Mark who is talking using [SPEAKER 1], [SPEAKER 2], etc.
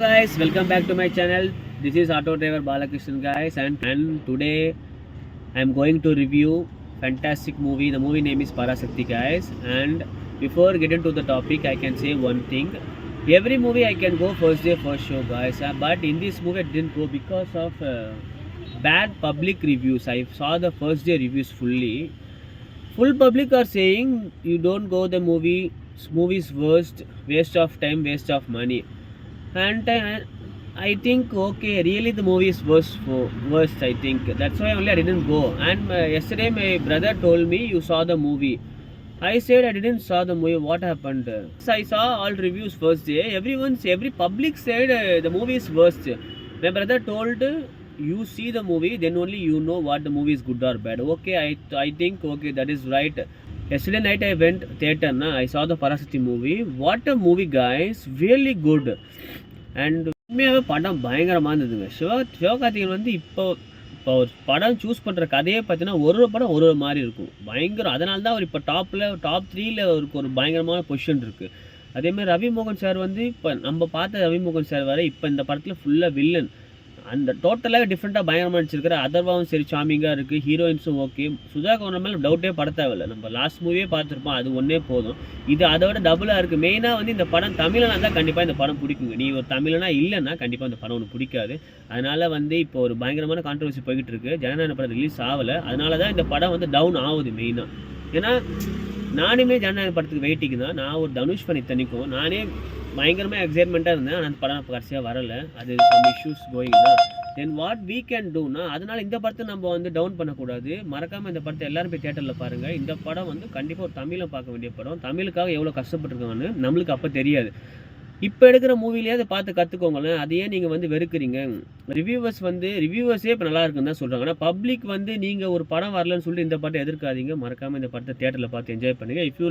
[SPEAKER 1] Guys, welcome back to my channel. This is Auto Driver Balakrishnan guys, and today I'm going to review fantastic movie. The movie name is Parasakti guys. And before getting to the topic, I can say one thing. Every movie I can go first day first show guys, but in this movie I didn't go because of bad public reviews. I saw the first day reviews fully. Full public are saying you don't go the movie's worst, waste of time, waste of money. And I think okay, really the movie is worst. I think that's why only I didn't go. And yesterday my brother told me you saw the movie. I said I didn't saw the movie. What happened? So I saw all reviews first day. Every public said the movie is worst. My brother told you see the movie, then only you know what the movie is good or bad. Okay, I think okay that is right. Yesterday night I went theater. I saw the Parasakti movie. What a movie, guys! Really good. And உண்மையாகவே படம் பயங்கரமாக இருந்ததுங்க. சிவகார்த்திகேயன் வந்து இப்போ ஒரு படம் choose பண்ணுற கதையே பார்த்தீங்கன்னா ஒரு படம் ஒரு மாதிரி இருக்கும், பயங்கரம். அதனால தான் அவர் இப்போ டாப் 3ல் அவருக்கு ஒரு பயங்கரமான பொசிஷன் இருக்குது. அதேமாதிரி ரவிமோகன் சார் வந்து இப்போ நம்ம பார்த்த ரவிமோகன் சார் வர இப்போ இந்த படத்தில் ஃபுல்லாக வில்லன். அந்த டோட்டலாகவே டிஃப்ரெண்ட்டாக பயங்கரமாக நடிச்சிருக்கிற அதர்வாவும் சரி சாமிங்காக இருக்குது. ஹீரோயின்ஸும் ஓகே. சுதா கவுண்டர் மேலே டவுட்டே பட தேவையில்லை. நம்ம லாஸ்ட் மூவியே பார்த்துருப்போம், அது ஒன்றே போதும். இது அதை விட டபுளாக இருக்குது. மெயினாக வந்து இந்த படம் தமிழனா தான் கண்டிப்பாக இந்த படம் பிடிக்குங்க. நீ ஒரு தமிழனா இல்லைன்னா கண்டிப்பாக இந்த படம் உனக்கு பிடிக்காது. அதனால் வந்து இப்போ ஒரு பயங்கரமான கான்ட்ரவர்சி போய்கிட்டு இருக்குது. ஜனநாயக படம் ரிலீஸ் ஆகலை, அதனால தான் இந்த படம் வந்து டவுன் ஆகுது மெயினாக. ஏன்னா நானுமே ஜனநாயக படத்துக்கு வெயிட்டிங் தான். நான் ஒரு தனுஷ் பண்ணி தனிக்கும் நானே பயங்கரமாக எக்ஸைட்மெண்ட்டாக இருந்தேன். ஆனால் அந்த படம் கடைசியாக வரலை. அது சம் இஷ்யூஸ் கோயிங் தான். தென் வாட் வீ கேன் டூனா, அதனால் இந்த படத்தை நம்ம வந்து டவுன் பண்ணக்கூடாது. மறக்காமல் இந்த படத்தை எல்லாரும் போய் தியேட்டரில் பாருங்கள். இந்த படம் வந்து கண்டிப்பாக ஒரு தமிழை பார்க்க வேண்டிய படம். தமிழுக்காக எவ்வளோ கஷ்டப்பட்டுருக்காங்கன்னு நம்மளுக்கு அப்போ தெரியாது. இப்போ எடுக்கிற மூவிலேயே அதை பார்த்து கற்றுக்கோங்களேன். அதையே நீங்கள் வந்து வெறுக்கிறீங்க. ரிவ்யூவர்ஸே இப்போ நல்லா இருக்குன்னு தான் சொல்கிறாங்க. ஆனால் பப்ளிக் வந்து நீங்கள் ஒரு படம் வரலன்னு சொல்லிட்டு இந்த படத்தை எதிர்க்காதீங்க. மறக்காமல் இந்த படத்தை தியேட்டரில் பார்த்து என்ஜாய் பண்ணுங்கள். If you